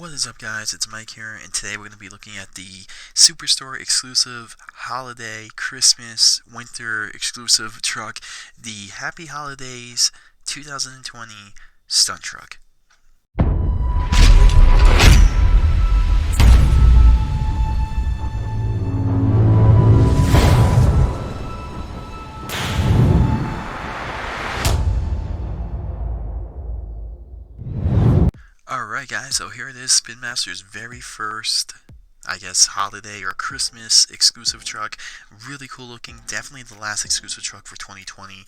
What is up, guys? It's Mike here, and today we're going to be looking at the Superstore exclusive holiday, Christmas, winter exclusive truck, the Happy Holidays 2020 Stunt Truck. Alright, guys, so here it is, Spin Master's very first, I guess, holiday or Christmas exclusive truck. Really cool looking, definitely the last exclusive truck for 2020.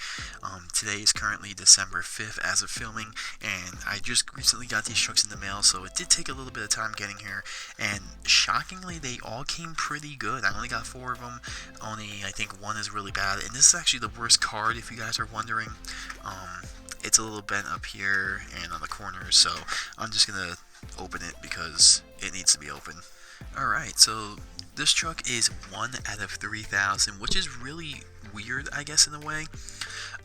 Today is currently December 5th as of filming, and I just recently got these trucks in the mail, so it did take a little bit of time getting here, and shockingly, they all came pretty good. I only got 4 of them, only I think one is really bad, and this is actually the worst card if you guys are wondering. It's a little bent up here and on the corners, so I'm just gonna open it because it needs to be open. Alright, so this truck is 1 out of 3,000, which is really weird, I guess, in a way.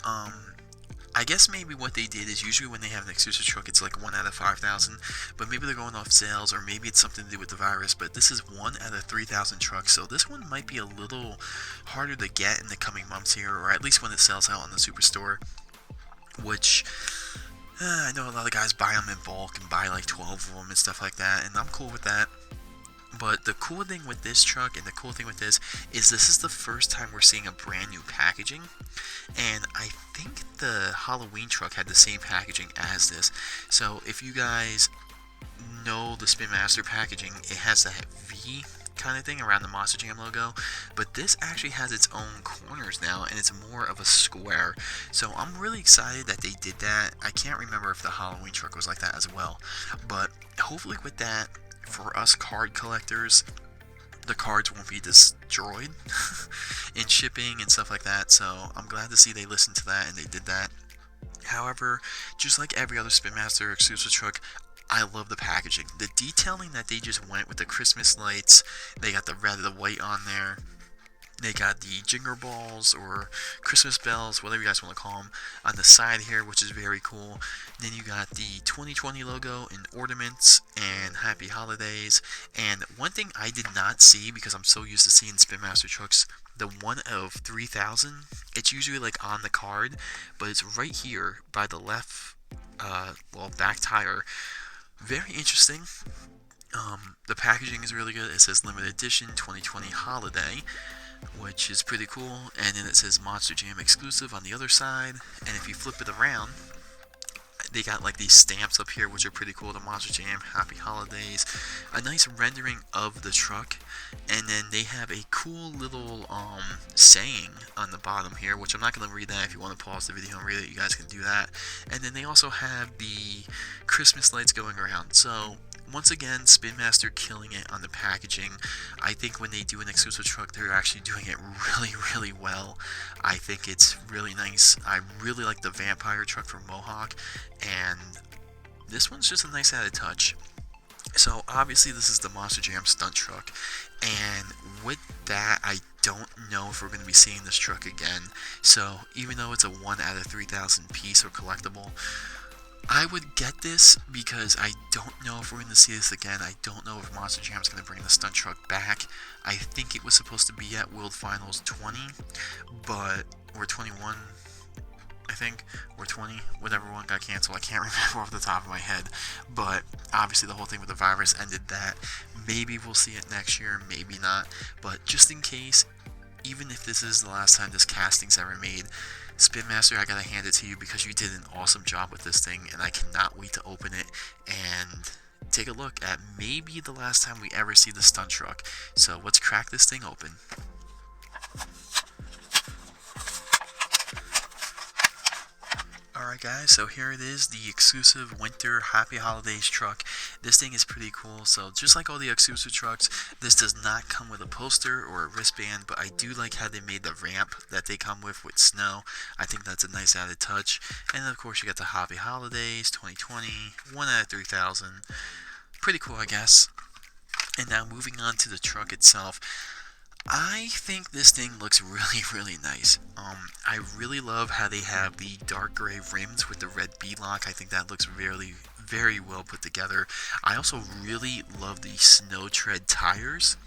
I guess maybe what they did is usually when they have an exclusive truck, it's like 1 out of 5,000, but maybe they're going off sales, or maybe it's something to do with the virus, but this is 1 out of 3,000 trucks, so this one might be a little harder to get in the coming months here, or at least when it sells out on the Superstore. Which I know a lot of guys buy them in bulk and buy like 12 of them and stuff like that, and I'm cool with that. But the cool thing with this truck and the cool thing with this is the first time we're seeing a brand new packaging, and I think the Halloween truck had the same packaging as this. So if you guys know the Spin Master packaging, it has that V kind of thing around the Monster Jam logo, but this actually has its own corners now, and it's more of a square. So I'm really excited that they did that. I can't remember if the Halloween truck was like that as well, but hopefully with that, for us card collectors, the cards won't be destroyed in shipping and stuff like that. So I'm glad to see they listened to that and they did that. However, just like every other Spin Master exclusive truck, I love the packaging. The detailing that they just went with the Christmas lights, they got the red and the white on there. They got the jingle balls or Christmas bells, whatever you guys want to call them, on the side here, which is very cool. Then you got the 2020 logo in Ornaments and Happy Holidays. And one thing I did not see, because I'm so used to seeing Spin Master trucks, the 1 of 3,000, it's usually like on the card, but it's right here by the left, back tire. Very interesting. The packaging is really good. It says limited edition 2020 holiday, which is pretty cool, and then it says Monster Jam exclusive on the other side. And if you flip it around, they got like these stamps up here, which are pretty cool. The Monster Jam Happy Holidays, a nice rendering of the truck, and then they have a cool little saying on the bottom here, which I'm not going to read that. If you want to pause the video and read it, you guys can do that. And then they also have the Christmas lights going around. So once again, Spin Master killing it on the packaging. I think when they do an exclusive truck, they're actually doing it really, really well. I think it's really nice. I really like the vampire truck from Mohawk, and this one's just a nice added touch. So obviously this is the Monster Jam stunt truck, and with that, I don't know if we're going to be seeing this truck again. So even though it's a 1 out of 3,000 piece or collectible, I would get this because I don't know if we're going to see this again. I don't know if Monster Jam is going to bring the stunt truck back. I think it was supposed to be at World Finals 20, or 21, I think, or 20, whatever one got canceled. I can't remember off the top of my head, but obviously the whole thing with the virus ended that. Maybe we'll see it next year, maybe not, but just in case, even if this is the last time this casting's ever made, Spin Master, I gotta hand it to you because you did an awesome job with this thing, and I cannot wait to open it and take a look at maybe the last time we ever see the stunt truck. So let's crack this thing open. Alright guys, so here it is, the exclusive winter Happy Holidays truck. This thing is pretty cool. So just like all the exclusive trucks, this does not come with a poster or a wristband, but I do like how they made the ramp that they come with snow. I think that's a nice added touch. And then of course you got the Happy Holidays 2020, 1 out of 3,000. Pretty cool, I guess. And now moving on to the truck itself. I think this thing looks really, really nice. I really love how they have the dark gray rims with the red BeadLock. I think that looks really, very well put together. I also really love the snow tread tires.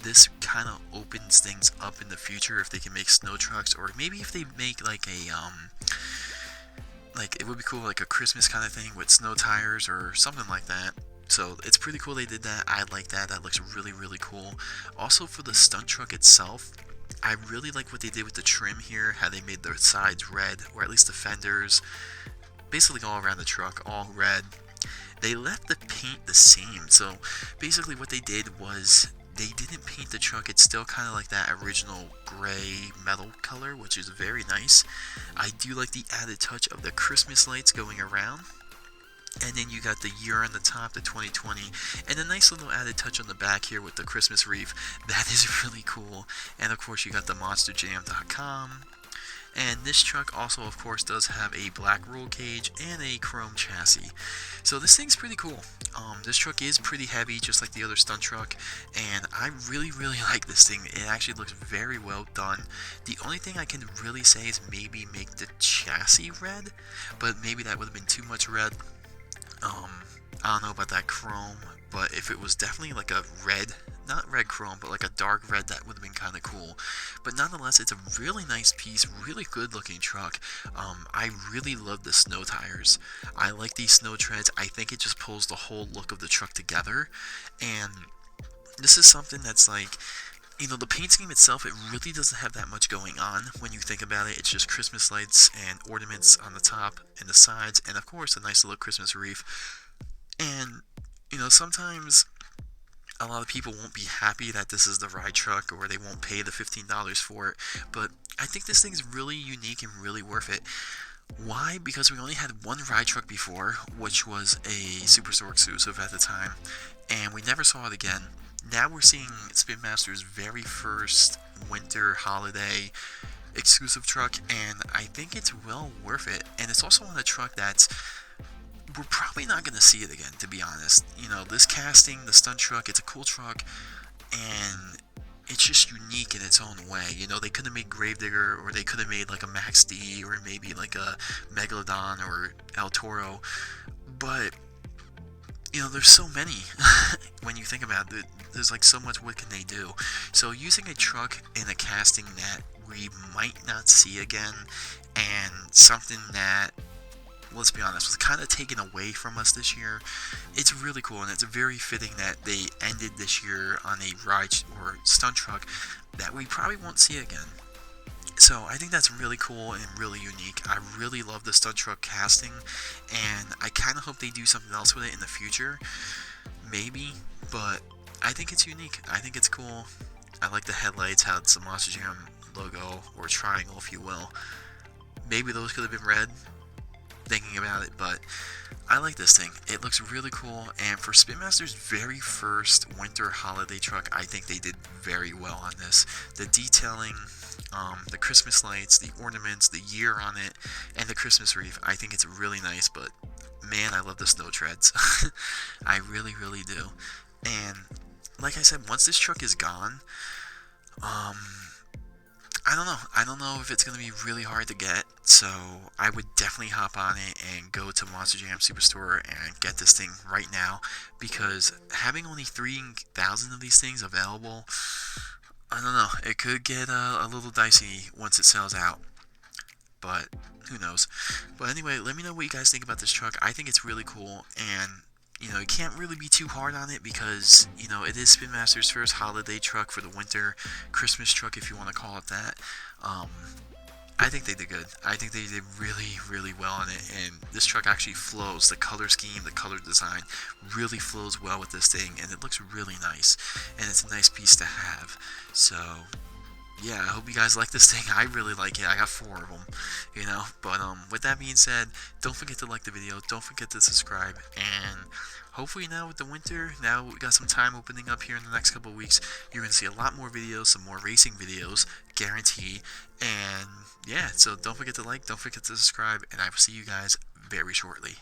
This kind of opens things up in the future if they can make snow trucks, or maybe if they make like a like it would be cool, like a Christmas kind of thing with snow tires or something like that. So it's pretty cool they did that. I like that. That looks really, really cool. Also, for the stunt truck itself, I really like what they did with the trim here, how they made the sides red, or at least the fenders, basically all around the truck, all red. They left the paint the same, so basically what they did was they didn't paint the truck. It's still kind of like that original gray metal color, which is very nice. I do like the added touch of the Christmas lights going around. And then you got the year on the top, the 2020, and a nice little added touch on the back here with the Christmas Reef. That is really cool. And of course you got the MonsterJam.com. And this truck also, of course, does have a black roll cage and a chrome chassis. So this thing's pretty cool. This truck is pretty heavy, just like the other stunt truck, and I really, really like this thing. It actually looks very well done. The only thing I can really say is maybe make the chassis red, but maybe that would have been too much red. I don't know about that chrome, but if it was definitely like a red, not red chrome, but like a dark red, that would have been kind of cool. But nonetheless, it's a really nice piece, really good looking truck. I really love the snow tires. I like these snow treads. I think it just pulls the whole look of the truck together. And this is something that's like, you know, the paint scheme itself, it really doesn't have that much going on when you think about it. It's just Christmas lights and ornaments on the top and the sides, and of course a nice little Christmas wreath. And, you know, sometimes a lot of people won't be happy that this is the ride truck, or they won't pay the $15 for it, but I think this thing's really unique and really worth it. Why? Because we only had one ride truck before, which was a Superstore exclusive at the time, and we never saw it again. Now we're seeing Spin Master's very first winter holiday exclusive truck, and I think it's well worth it. And it's also on a truck that's, we're probably not going to see it again, to be honest. You know, this casting, the stunt truck, it's a cool truck, and it's just unique in its own way. You know, they could have made Gravedigger, or they could have made like a Max D, or maybe like a Megalodon or El Toro, but you know, there's so many. When you think about it, there's like so much. What can they do? So using a truck in a casting that we might not see again, and something that, let's be honest, was kind of taken away from us this year, it's really cool, and it's very fitting that they ended this year on a ride or stunt truck that we probably won't see again. So I think that's really cool and really unique. I really love the stunt truck casting, and I kind of hope they do something else with it in the future. Maybe, but I think it's unique. I think it's cool. I like the headlights, how it's a Monster Jam logo, or triangle if you will. Maybe those could have been red, thinking about it, but I like this thing. It looks really cool, and for Spin Master's very first winter holiday truck, I think they did very well on this. The detailing, the Christmas lights, the ornaments, the year on it, and the Christmas wreath, I think it's really nice, but man, I love the snow treads. I really, really do. And like I said, once this truck is gone, I don't know. I don't know if it's going to be really hard to get, so I would definitely hop on it and go to Monster Jam Superstore and get this thing right now, because having only 3,000 of these things available, I don't know, it could get a little dicey once it sells out, but who knows. But anyway, let me know what you guys think about this truck. I think it's really cool, and you know, you can't really be too hard on it because, you know, it is Spin Master's first holiday truck for the winter, Christmas truck if you want to call it that. I think they did good. I think they did really, really well on it, and this truck actually flows. The color scheme, the color design really flows well with this thing, and it looks really nice, and it's a nice piece to have. So yeah, I hope you guys like this thing. I really like it. I got 4 of them, you know. But with that being said, don't forget to like the video. Don't forget to subscribe. And hopefully now with the winter, now we got some time opening up here in the next couple of weeks, you're going to see a lot more videos, some more racing videos, guarantee. And yeah, so don't forget to like, don't forget to subscribe, and I will see you guys very shortly.